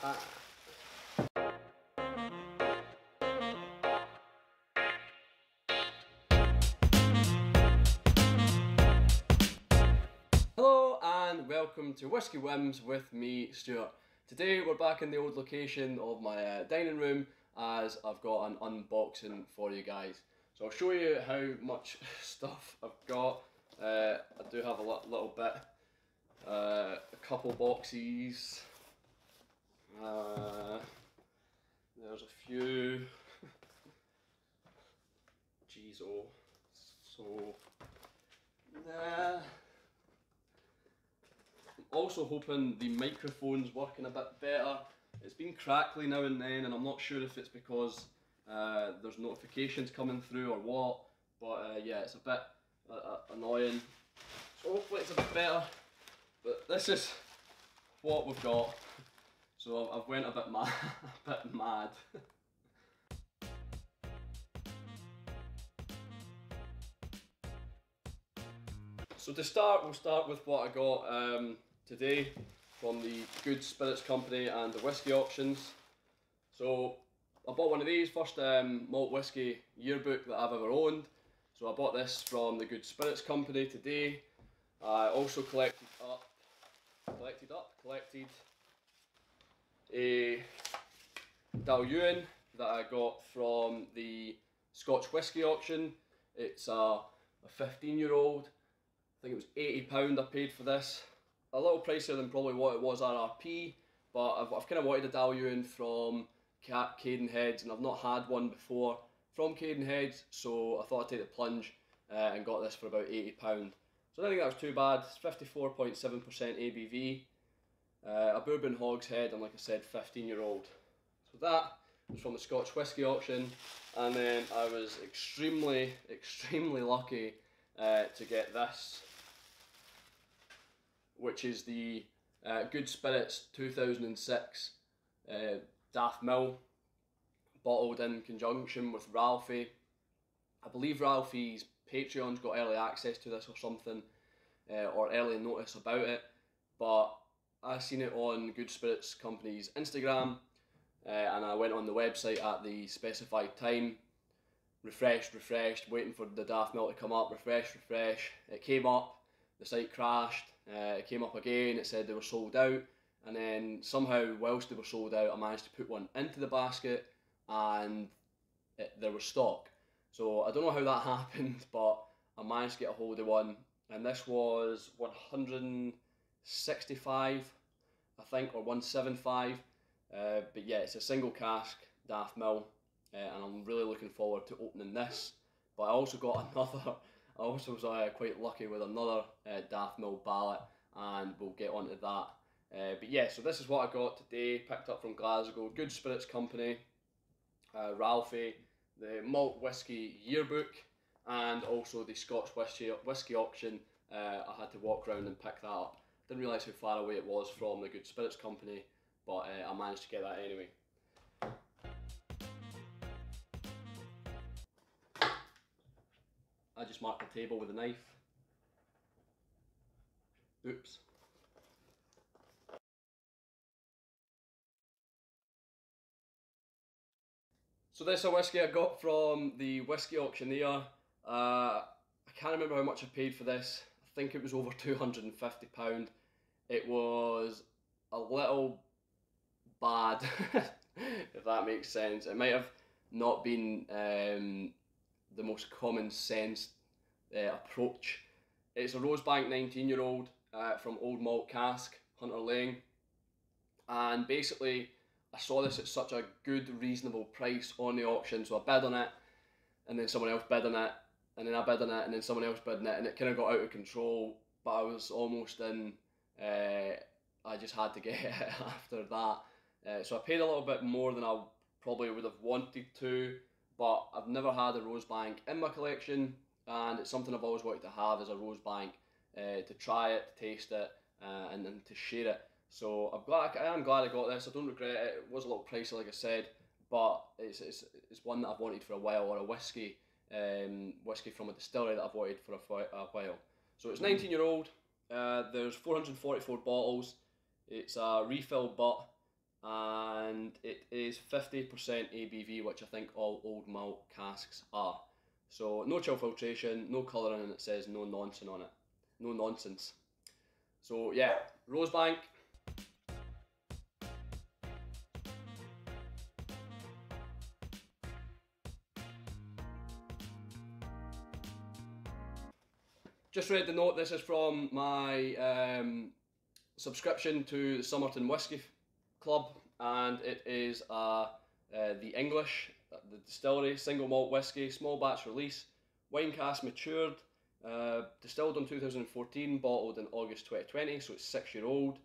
Hello and welcome to Whiskey Whims with me, Stuart. Today we're back in the old location of my dining room as I've got an unboxing for you guys. So I'll show you how much stuff I've got. I do have a little bit, a couple boxes, there's a few, jeez oh, so I'm also hoping the microphone's working a bit better. It's been crackly now and then and I'm not sure if it's because there's notifications coming through or what, but yeah, it's a bit annoying. So hopefully it's a bit better, but this is what we've got. So I've went a bit mad. So to start, we'll start with what I got today from the Good Spirits Company and the Whisky Auctions. So I bought one of these, first malt whisky yearbook that I've ever owned. So I bought this from the Good Spirits Company today. I also collected a Dalyuen that I got from the Scotch Whisky Auction. It's a 15-year-old. I think it was £80 I paid for this. A little pricier than probably what it was RRP, but I've kind of wanted a Dalyuen from Cadenheads, and I've not had one before from Cadenheads, so I thought I'd take the plunge and got this for about £80. So I don't think that was too bad. It's 54.7% ABV, a bourbon hogshead, and like I said, 15-year-old. So that was from the Scotch Whisky Auction, and then I was extremely lucky to get this, which is the Good Spirits 2006 Daft Mill, bottled in conjunction with Ralphie. I believe Ralphie's Patreon's got early access to this or something, or early notice about it, but I seen it on Good Spirits Company's Instagram, and I went on the website at the specified time, refreshed, waiting for the Daft Mill to come up, refresh. It came up, the site crashed, it came up again, it said they were sold out, and then somehow whilst they were sold out I managed to put one into the basket and there was stock. So I don't know how that happened, but I managed to get a hold of one, and this was 165 I think, or 175, but yeah, it's a single cask Daft Mill. And I'm really looking forward to opening this. But I also got another, I also was quite lucky with another Daft Mill ballot, and we'll get onto that. But yeah, so this is what I got today, picked up from Glasgow, Good Spirits Company, Ralphie, the Malt Whisky Yearbook, and also the Scotch Whisky Auction. I had to walk around and pick that up. Didn't realise how far away it was from the Good Spirits Company, but I managed to get that anyway. I just marked the table with a knife. Oops. So this is a whiskey I got from the Whisky Auctioneer. I can't remember how much I paid for this. I think it was over £250. It was a little bad, if that makes sense. It might have not been the most common sense approach. It's a Rosebank 19-year-old from Old Malt Cask, Hunter Lane, and basically I saw this at such a good reasonable price on the auction, so I bid on it, and then someone else bid on it, and then I bid on it, and then someone else bid on it, and it kind of got out of control, but I was almost in, I just had to get it after that. So I paid a little bit more than I probably would have wanted to, but I've never had a Rosebank in my collection, and it's something I've always wanted to have as a Rosebank, to try it, to taste it, and then to share it. So I am glad I got this. I don't regret it. It was a little pricey, like I said, but it's one that I've wanted for a while, or a whiskey from a distillery that I've wanted for a while. So it's 19-year-old. There's 444 bottles. It's a refill butt, and it is 50% ABV, which I think all old malt casks are. So no chill filtration, no colouring, and it says no nonsense on it. No nonsense. So yeah, Rosebank. Just read the note, this is from my subscription to the Summerton Whisky Club, and it is the English, the distillery, single malt whisky, small batch release, wine cask matured, distilled in 2014, bottled in August 2020, so it's 6 year old.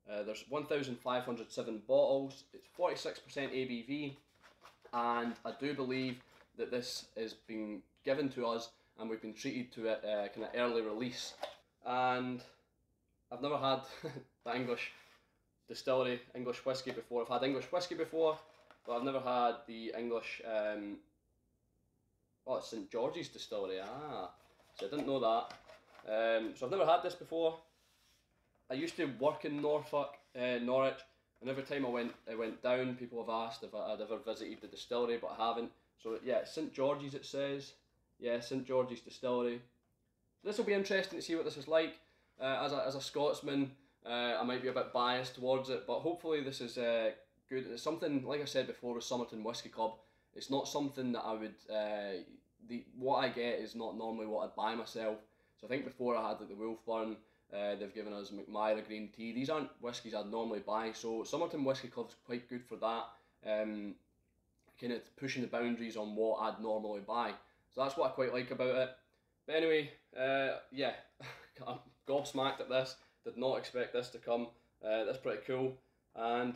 There's 1,507 bottles, it's 46% ABV, and I do believe that this is being given to us and we've been treated to it kind of early release. And I've never had the English distillery, English whiskey before. I've had English whiskey before, but I've never had the English, oh, it's St George's distillery, so I didn't know that. So I've never had this before. I used to work in Norfolk, Norwich, and every time I went down, people have asked if I'd ever visited the distillery, but I haven't. So yeah, St George's it says. Yeah, St George's distillery. This will be interesting to see what this is like. As a Scotsman, I might be a bit biased towards it, but hopefully this is good. It's something, like I said before with Summerton Whisky Club, it's not something that I would, what I get is not normally what I'd buy myself. So I think before I had like the Wolfburn, they've given us McMyra green tea. These aren't whiskies I'd normally buy, so Summerton Whisky Club's quite good for that. Kind of pushing the boundaries on what I'd normally buy. So that's what I quite like about it. But anyway, yeah, I'm gobsmacked at this. Did not expect this to come. That's pretty cool. And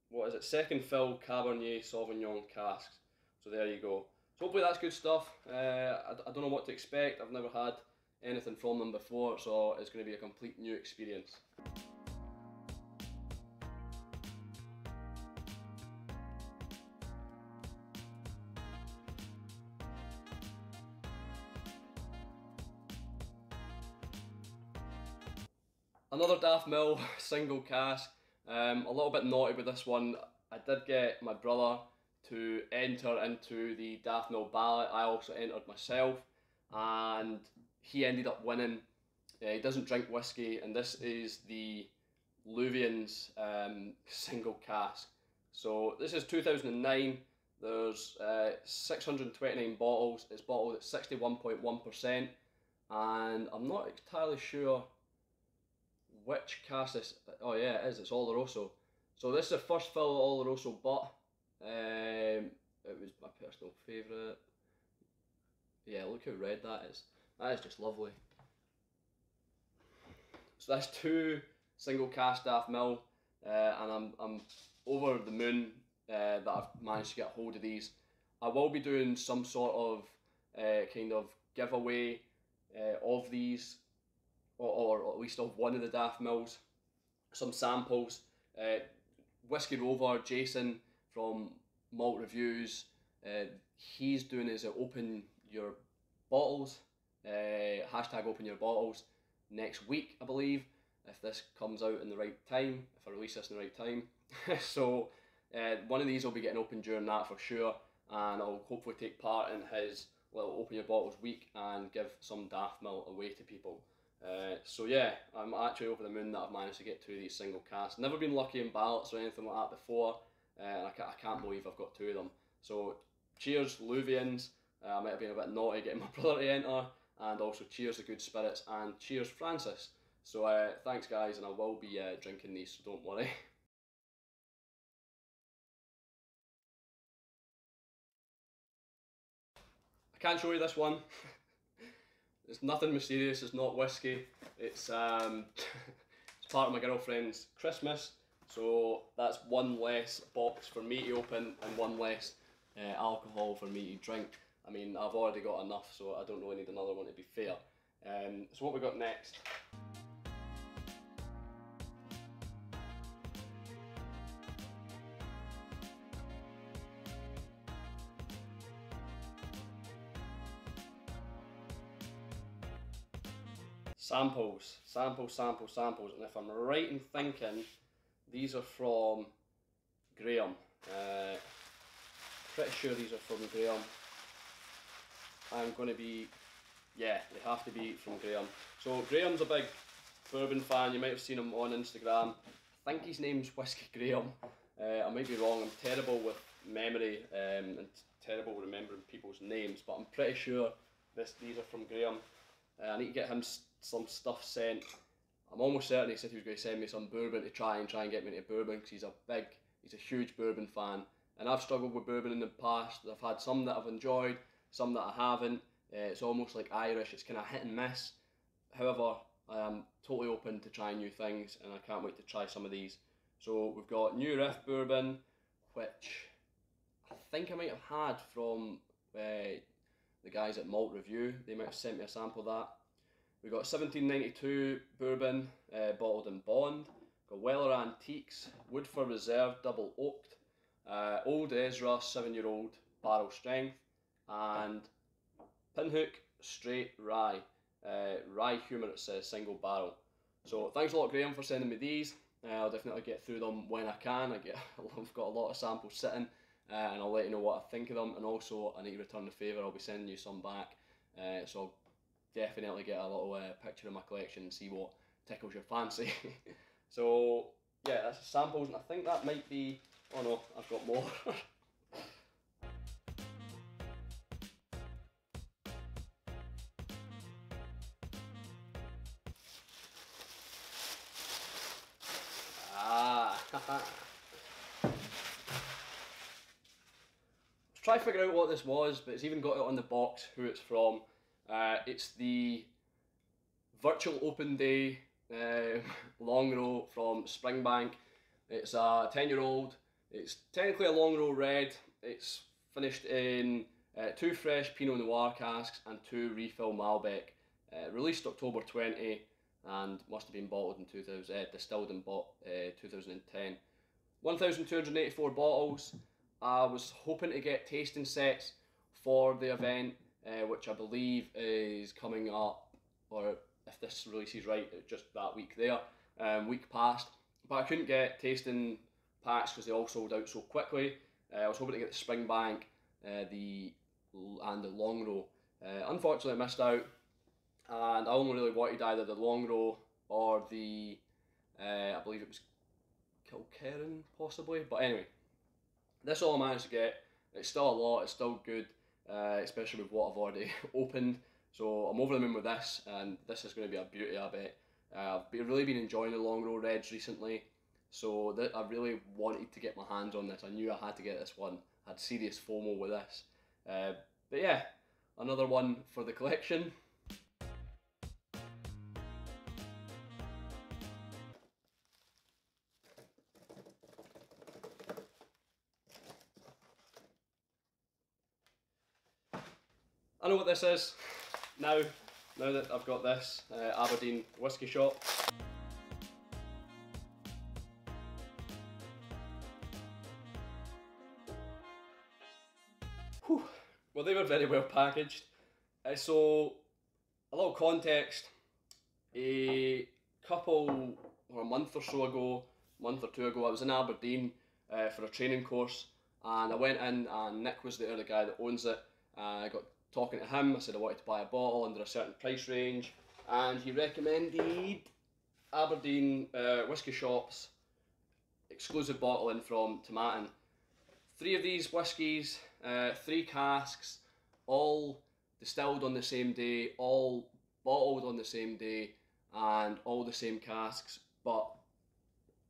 what is it? Second fill Cabernet Sauvignon casks. So there you go. So hopefully that's good stuff. I don't know what to expect. I've never had anything from them before, so it's going to be a complete new experience. Another Daft Mill single cask. A little bit naughty with this one. I did get my brother to enter into the Daft Mill ballot. I also entered myself, and he ended up winning. He doesn't drink whiskey, and this is the Luvian's single cask. So this is 2009. There's 629 bottles. It's bottled at 61.1%, and I'm not entirely sure which cask this. Oh yeah, it is. It's Oloroso. So this is the first fill of Oloroso, but it was my personal favourite. Yeah, look how red that is. That is just lovely. So that's 2 single cask Daft Mill, and I'm over the moon that I've managed to get hold of these. I will be doing some sort of kind of giveaway of these, or at least of one of the Daft Mills, some samples. Whiskey Rover, Jason from Malt Reviews, he's doing his open your bottles, hashtag open your bottles, next week, I believe, if this comes out in the right time, if I release this in the right time. So one of these will be getting open during that for sure, and I'll hopefully take part in his little open your bottles week and give some Daft Mill away to people. So yeah, I'm actually over the moon that I've managed to get 2 of these single casks. Never been lucky in ballots or anything like that before, and I can't believe I've got 2 of them. So cheers Luvians. I might have been a bit naughty getting my brother to enter, and also cheers the good spirits, and cheers Francis. So thanks guys, and I will be drinking these, so don't worry. I can't show you this one. It's nothing mysterious, it's not whiskey. It's it's part of my girlfriend's Christmas, so that's one less box for me to open and one less alcohol for me to drink. I mean, I've already got enough, so I don't really need another one to be fair. So what we got next? Samples, samples, samples, samples, and if I'm right in thinking, these are from Graham. Pretty sure these are from Graham. I'm going to be, yeah, they have to be from Graham. So Graham's a big bourbon fan, you might have seen him on Instagram. I think his name's Whiskey Graham. I might be wrong, I'm terrible with memory and terrible remembering people's names, but I'm pretty sure these are from Graham. I need to get him some stuff sent. I'm almost certain he said he was going to send me some bourbon to try and get me into bourbon, because he's a huge bourbon fan. And I've struggled with bourbon in the past. I've had some that I've enjoyed, some that I haven't. It's almost like Irish, it's kind of hit and miss. However, I am totally open to trying new things, and I can't wait to try some of these. So we've got New Riff Bourbon, which I think I might have had from the guys at Malt Review. They might have sent me a sample of that. We've got 1792 Bourbon, bottled in Bond. We've got Weller Antiques, Woodford Reserve, double oaked. Old Ezra, 7-year-old, barrel strength. And Pinhook Straight Rye. Rye Humour, it says, single barrel. So thanks a lot, Graham, for sending me these. I'll definitely get through them when I can. I've got a lot of samples sitting, and I'll let you know what I think of them. And also, I need to return the favour. I'll be sending you some back. So I'll definitely get a little picture of my collection and see what tickles your fancy. So yeah, that's the samples, and I think that might be. Oh no, I've got more. Try to figure out what this was, but it's even got it on the box who it's from. It's the Virtual Open Day long row from Springbank. It's a 10-year-old. It's technically a long row red. It's finished in 2 fresh Pinot Noir casks and 2 refill Malbec. Released October 20 and must have been bottled in distilled in 2010. 1,284 bottles. I was hoping to get tasting sets for the event, which I believe is coming up, or if this release is right, just that week there, week past. But I couldn't get tasting packs because they all sold out so quickly. I was hoping to get the Springbank and the long row. Unfortunately, I missed out, and I only really wanted either the long row or the, I believe it was Kilkerran possibly. But anyway, this all I managed to get. It's still a lot, it's still good, especially with what I've already opened. So I'm over the moon with this, and this is going to be a beauty, I bet. I've really been enjoying the long row reds recently, so I really wanted to get my hands on this. I knew I had to get this one. I had serious FOMO with this. But yeah, another one for the collection. I know what this is now that I've got this Aberdeen Whisky Shop. Whew. Well, they were very well packaged. So, a little context. A couple, or a month or so ago, month or two ago, I was in Aberdeen for a training course, and I went in and Nick was there, the guy that owns it. I got talking to him. I said I wanted to buy a bottle under a certain price range, and he recommended Aberdeen Whisky Shop's exclusive bottling from Summerton. 3 of these whiskies, 3 casks, all distilled on the same day, all bottled on the same day, and all the same casks, but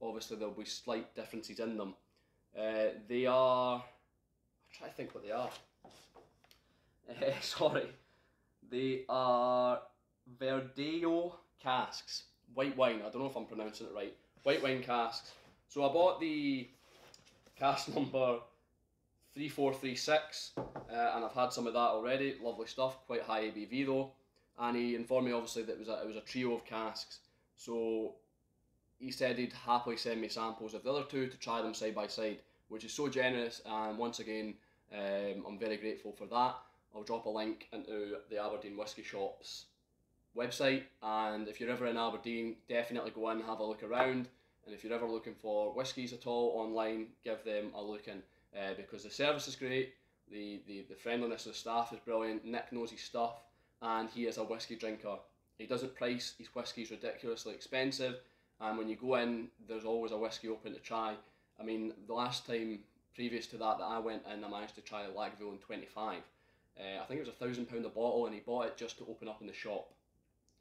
obviously there'll be slight differences in them. They are, I'm trying to think what they are. Sorry, they are Verdeo casks, white wine. I don't know if I'm pronouncing it right. White wine casks. So I bought the cask number 3436, and I've had some of that already. Lovely stuff, quite high ABV though. And he informed me obviously that it was a trio of casks. So he said he'd happily send me samples of the other 2 to try them side by side, which is so generous. And once again, I'm very grateful for that. I'll drop a link into the Aberdeen Whisky Shop's website, and if you're ever in Aberdeen, definitely go in, have a look around. and if you're ever looking for whiskies at all online, give them a look in, because the service is great, the friendliness of the staff is brilliant, Nick knows his stuff, and he is a whiskey drinker. He doesn't price his whiskies ridiculously expensive, and when you go in, there's always a whiskey open to try. I mean, the last time previous to that I went in, I managed to try a Lagavulin 25. I think it was £1,000 a bottle, and he bought it just to open up in the shop.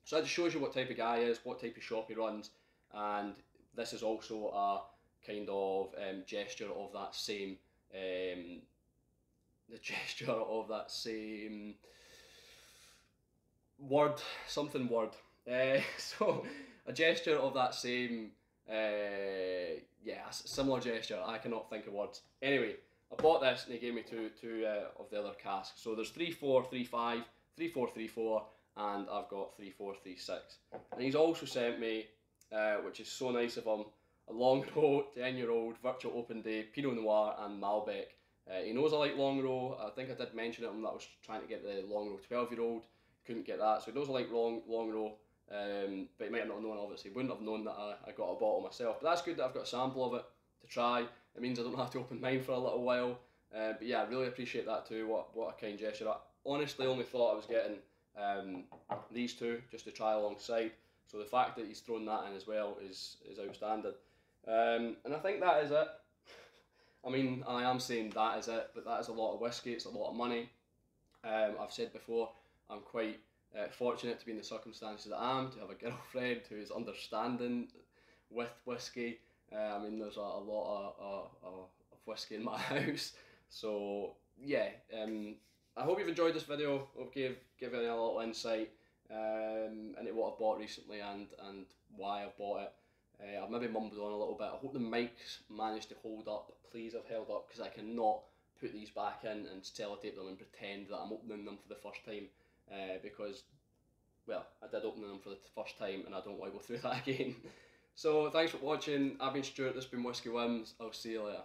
So that just shows you what type of guy he is, what type of shop he runs, and this is also a kind of gesture of that same, word, something word. So a gesture of that same, yeah, a similar gesture. I cannot think of words. Anyway, I bought this and he gave me two of the other casks. So there's 3435, 3434, and I've got 3436. And he's also sent me, which is so nice of him, a long row 10-year-old virtual open day Pinot Noir and Malbec. He knows I like long row. I think I did mention it to him that I was trying to get the long row 12-year-old. Couldn't get that, so he knows I like long row. But he might have not known, obviously. He wouldn't have known that I got a bottle myself. But that's good that I've got a sample of it to try. It means I don't have to open mine for a little while. But yeah, I really appreciate that too. What a kind gesture. I honestly only thought I was getting these two just to try alongside. So the fact that he's thrown that in as well is outstanding. And I think that is it. I mean, I am saying that is it, but that is a lot of whiskey. It's a lot of money. I've said before, I'm quite fortunate to be in the circumstances that I am, to have a girlfriend who is understanding with whiskey. I mean, there's a lot of whiskey in my house. So yeah, I hope you've enjoyed this video. I hope give you a little insight into what I've bought recently and why I've bought it. I've maybe mumbled on a little bit. I hope the mics managed to hold up. Please have held up, because I cannot put these back in and sellotape them and pretend that I'm opening them for the first time, because, well, I did open them for the first time and I don't want to go through that again. So thanks for watching. I've been Stuart, this has been Whiskey Whims. I'll see you later.